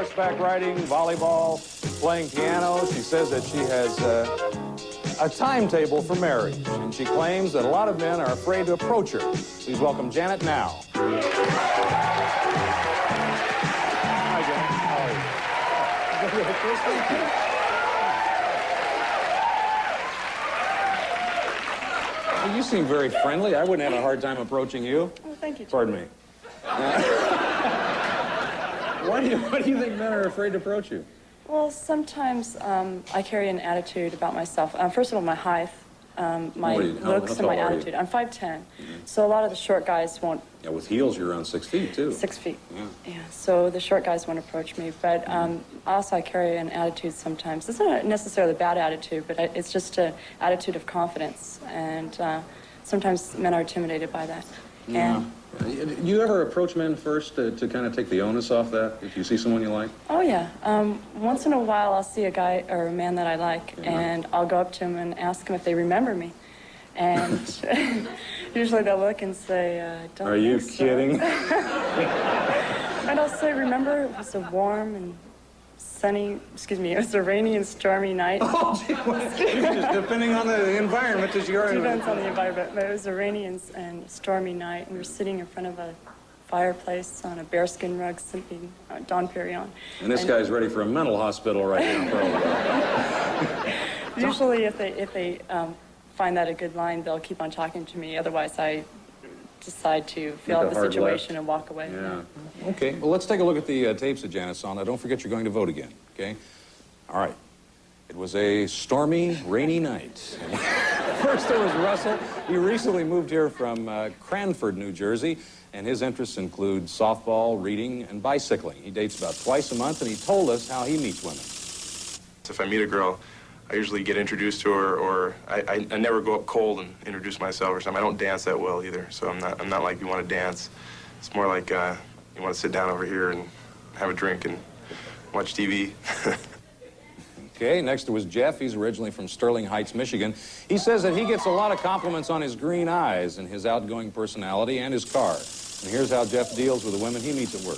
horseback riding, volleyball, playing piano. She says that she has a timetable for marriage, and she claims that a lot of men are afraid to approach her. Please welcome Janet now. Hi, Janet. How are you? Thank you. Well, you seem very friendly. I wouldn't have a hard time approaching you. Oh, thank you, Jim. Pardon me. Why do you think men are afraid to approach you? Well, sometimes I carry an attitude about myself. First of all, my height, my looks, and my attitude. I'm 5'10", so a lot of the short guys won't. Yeah, with heels, you're around 6 feet, too. 6 feet. Yeah. So the short guys won't approach me. But also, I carry an attitude sometimes. It's not necessarily a bad attitude, but it's just an attitude of confidence. And sometimes men are intimidated by that. Yeah. And, you ever approach men first to kind of take the onus off that, if you see someone you like? oh, yeah. Once in a while, I'll see a guy or a man that I like, and I'll go up to him and ask him if they remember me. And usually they'll look and say, don't Are you think so." kidding? And I'll say, remember, it was a warm and sunny, it was a rainy and stormy night. Oh, gee, just depending on the environment that you're in. Depends on the environment, but it was a rainy and stormy night, and we were sitting in front of a fireplace on a bearskin rug sipping Dom Perignon. And this guy's ready for a mental hospital right now, probably. Usually, if they find that a good line, they'll keep on talking to me. Otherwise, I decide to fill out the situation and walk away. Yeah. Okay. Well, let's take a look at the tapes that Janet's on. Now, don't forget you're going to vote again, okay? All right. It was a stormy, rainy night. First, there was Russell. He recently moved here from Cranford, New Jersey, and his interests include softball, reading, and bicycling. He dates about twice a month, and he told us how he meets women. If I meet a girl, I usually get introduced to her, or I never go up cold and introduce myself or something. I don't dance that well either, so I'm not like you want to dance. It's more like you want to sit down over here and have a drink and watch TV. Okay, next was Jeff. He's originally from Sterling Heights, Michigan. He says that he gets a lot of compliments on his green eyes and his outgoing personality and his car. And here's how Jeff deals with the women he meets at work.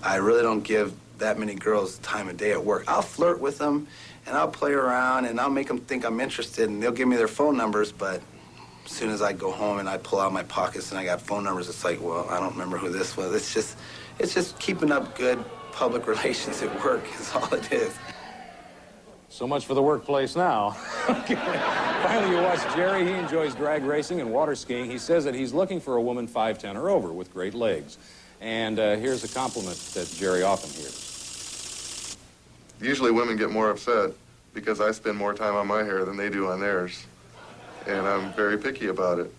I really don't give that many girls time of day at work. I'll flirt with them, and I'll play around, and I'll make them think I'm interested, and they'll give me their phone numbers, but as soon as I go home and I pull out my pockets and I got phone numbers, it's like, well, I don't remember who this was. It's just keeping up good public relations at work is all it is. So much for the workplace now. Okay. Finally, you watch Jerry. He enjoys drag racing and water skiing. He says that he's looking for a woman 5'10" or over with great legs. And here's a compliment that Jerry often hears. Usually women get more upset because I spend more time on my hair than they do on theirs. And I'm very picky about it.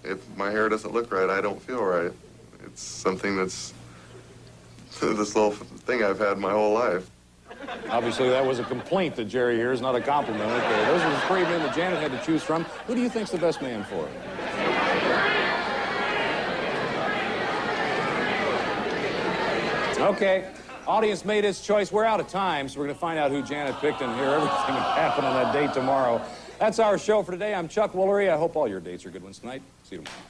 If my hair doesn't look right, I don't feel right. It's something that's this little thing I've had my whole life. Obviously, that was a complaint that Jerry hears, not a compliment. Okay, those are the three men that Janet had to choose from. Who do you think's the best man for her? Okay, audience made its choice. We're out of time, so we're going to find out who Janet picked and hear everything that happened on that date tomorrow. That's our show for today. I'm Chuck Woolery. I hope all your dates are good ones tonight. See you tomorrow.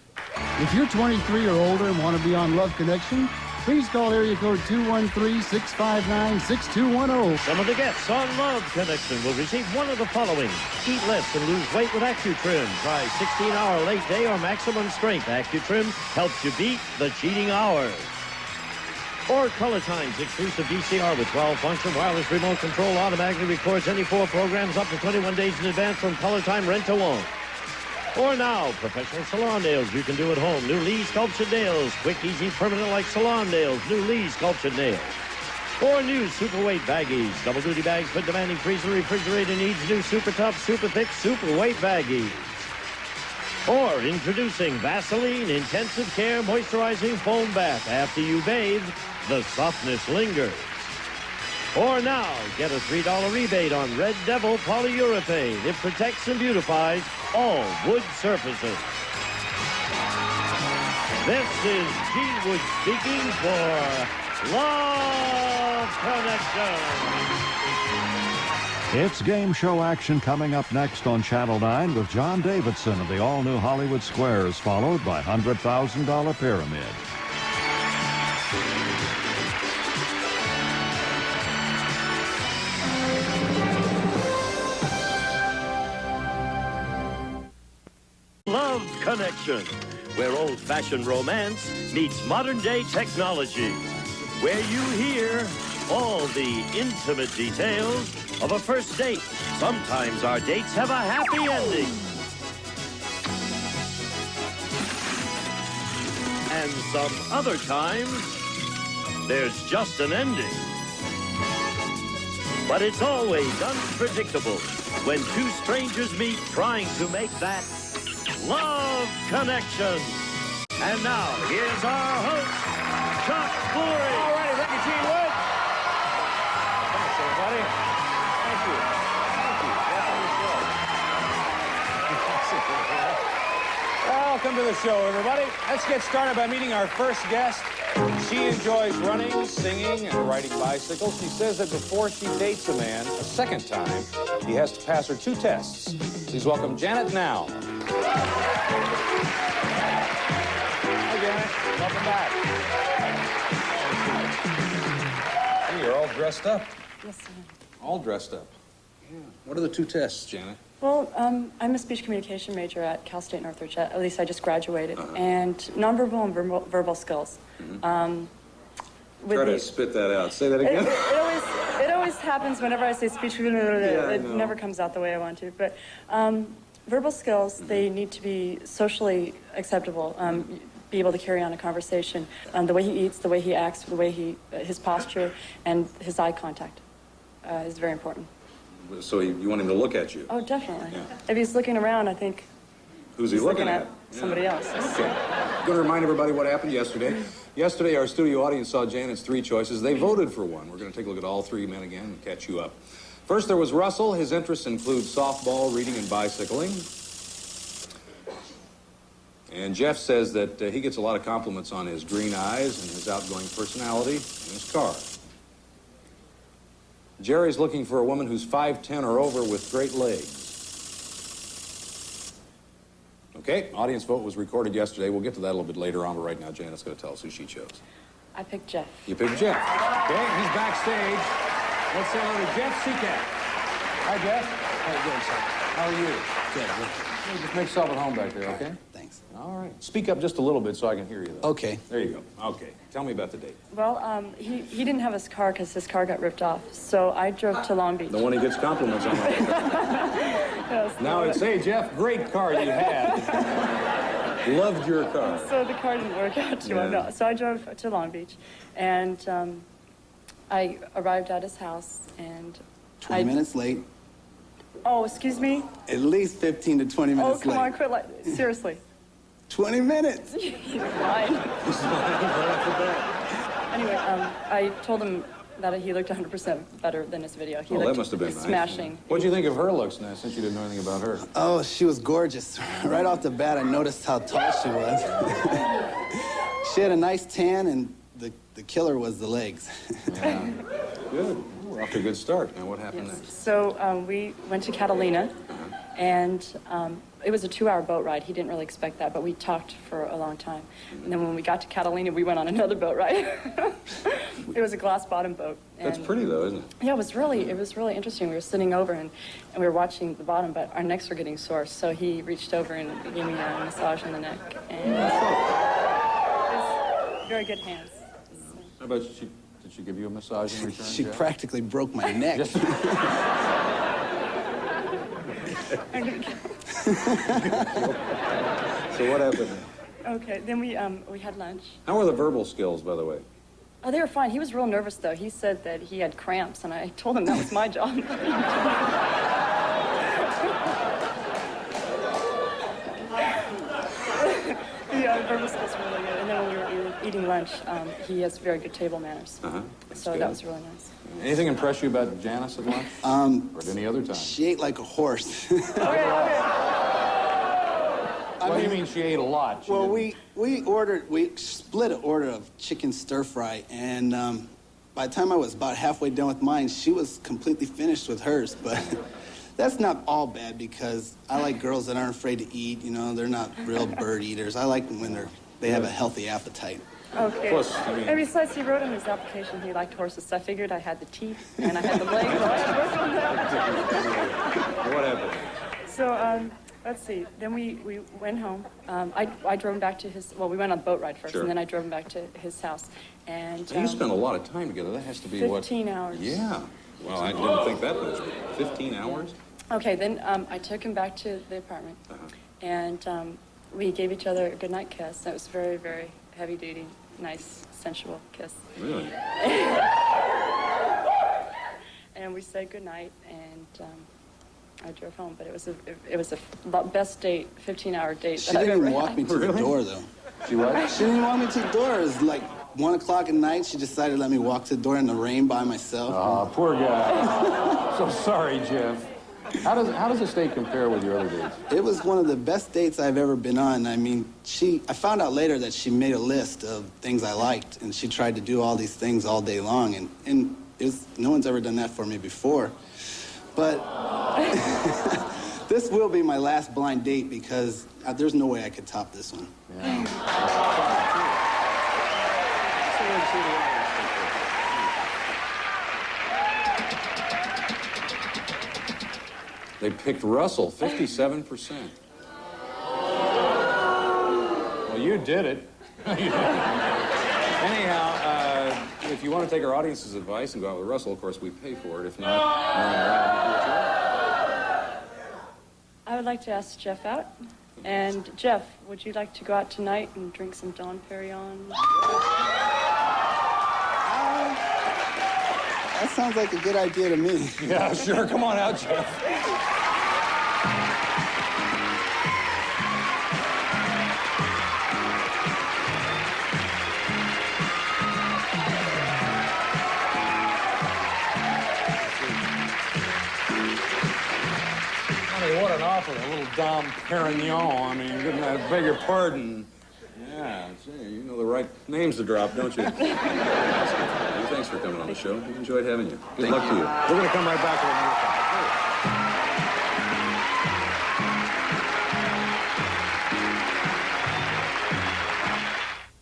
If you're 23 or older and want to be on Love Connection, please call area code 213-659-6210. Some of the guests on Love Connection will receive one of the following: eat less and lose weight with AccuTrim. Try 16-hour late day or maximum strength. AccuTrim helps you beat the cheating hours. Or Color Time's exclusive VCR with 12-function wireless remote control automatically records any 4 programs up to 21 days in advance from Color Time Rent-to-Own. Or now, professional salon nails you can do at home. New Lee Sculptured Nails. Quick, easy, permanent like salon nails. New Lee Sculptured Nails. Or new Superweight Baggies. Double-duty bags for demanding freezer refrigerator needs. New Super Tough, Super Thick, Superweight Baggies. Or introducing Vaseline Intensive Care Moisturizing Foam Bath. After you bathe, the softness lingers. Or now, get a $3 rebate on Red Devil Polyurethane. It protects and beautifies all wood surfaces. This is Gene Wood speaking for Love Connection. It's game show action coming up next on Channel 9 with John Davidson of the all-new Hollywood Squares, followed by $100,000 Pyramid. Love Connection, where old-fashioned romance meets modern-day technology, where you hear all the intimate details of a first date. Sometimes our dates have a happy ending. And some other times, there's just an ending. But it's always unpredictable when two strangers meet trying to make that love connection. And now, here's our host, Chuck Flory. All righty, thank you, Gene Wood. Thanks, everybody. Thank you. Thank you. Welcome to the show, everybody. Let's get started by meeting our first guest. She enjoys running, singing, and riding bicycles. She says that before she dates a man a second time, he has to pass her 2 tests. Please welcome Janet Now. Hi, Janet. Welcome back. Hey, you're all dressed up. Yes, sir. All dressed up. Yeah. What are the 2 tests, Janet? Well, I'm a speech communication major at Cal State Northridge. At least I just graduated. And nonverbal and verbal skills. Try to spit that out. Say that again. It always happens whenever I say speech. It never comes out the way I want to. But verbal skills, they need to be socially acceptable. Be able to carry on a conversation. The way he eats, the way he acts, the way his posture, and his eye contact is very important. So you want him to look at you? Oh, definitely. Yeah. If he's looking around, I think Who's he he's looking at? somebody else. Okay. I'm going to remind everybody what happened yesterday. Yesterday, our studio audience saw Janet's 3 choices. They voted for one. We're going to take a look at all 3 men again and catch you up. First, there was Russell. His interests include softball, reading, and bicycling. And Jeff says that he gets a lot of compliments on his green eyes and his outgoing personality and his car. Jerry's looking for a woman who's 5'10" or over with great legs. Okay, audience vote was recorded yesterday. We'll get to that a little bit later on, but right now Janet's going to tell us who she chose. I picked Jeff. You picked Jeff. Okay, he's backstage. Let's say hello to Jeff Seacat. Hi, Jeff. How you doing, sir? How are you? Good. Just make yourself at home back there, okay? Thanks. All right. Speak up just a little bit so I can hear you, though. Okay. There you go. Okay. Tell me about the date. Well, he didn't have his car because his car got ripped off. So I drove to Long Beach. The one he gets compliments on. Yes, Now it's, hey, Jeff, great car you had. Loved your car. So the car didn't work out too well. Yeah. No. So I drove to Long Beach, and I arrived at his house, and 20 minutes late. Oh, excuse me? At least 15 to 20 Oh, minutes come late. on, quit seriously. 20 minutes. Fine. Anyway, I told him that he looked 100% better than his video. He Well, that looked must have been nice. smashing. What'd you think of her looks now, since you didn't know anything about her? Oh, she was gorgeous. Right off the bat, I noticed how tall she was. She had a nice tan, and the killer was the legs. Yeah. Good. We're off to a good start. Now, what happened Yes. next? So we went to Catalina, and it was a 2-hour boat ride. He didn't really expect that, but we talked for a long time. And then when we got to Catalina, we went on another boat ride. It was a glass-bottom boat. That's and- pretty, though, isn't it? Yeah, it was really interesting. We were sitting over and we were watching the bottom, but our necks were getting sore. So he reached over and gave me a massage on the neck, and it was very good hands. How about did she give you a massage in return? She Jeff? practically broke my neck. Just- So what happened then? Okay, then we had lunch. How were the verbal skills, by the way? Oh, they were fine. He was real nervous though. He said that he had cramps, and I told him that was my job. Yeah, verbal skills were really good. And then when we were eating lunch, he has very good table manners. That's So good. that was really nice. Anything impress you about Janice at lunch? Or at any other time? She ate like a horse. What do you mean she ate a lot? She Well, didn't- we split an order of chicken stir fry, and by the time I was about halfway done with mine, she was completely finished with hers. But that's not all bad, because I like girls that aren't afraid to eat. You know, they're not real bird eaters. I like them when they have a healthy appetite. Okay. Plus, I mean- And besides, he wrote in his application he liked horses, so I figured I had the teeth and I had the legs. So I had to work on that. What happened? So let's see. Then we went home. I drove him back to his, well, we went on a boat ride first, Sure. and then I drove him back to his house. And Now, you spent a lot of time together. That has to be 15 what? hours. Yeah. Well, I didn't think that much. 15 hours? Okay, then I took him back to the apartment, and we gave each other a goodnight kiss. That was very, very heavy-duty, nice, sensual kiss. Really? And we said goodnight, and I drove home. But it was a best date, 15-hour date. She that I've didn't even ever walk had. me to the door, though. She what? She didn't even walk me to the door. It was like 1 o'clock at night. She decided to let me walk to the door in the rain by myself. Oh, poor guy. So sorry, Jeff. How does this date compare with your other dates? It was one of the best dates I've ever been on. I mean, I found out later that she made a list of things I liked, and she tried to do all these things all day long, and no one's ever done that for me before. But this will be my last blind date because there's no way I could top this one. They picked Russell, 57%. Well, you did it. Anyhow, if you want to take our audience's advice and go out with Russell, of course, we pay for it. If not, I would like to ask Jeff out. And Jeff, would you like to go out tonight and drink some Dom Perignon? That sounds like a good idea to me. Yeah, sure. Come on out, Jeff. Honey, what an offer, a little Dom Perignon. I mean, I beg your pardon. Yeah, gee, you know the right names to drop, don't you? Thanks for coming on the show. We enjoyed having you. Good luck to you. We're going to come right back with another topic.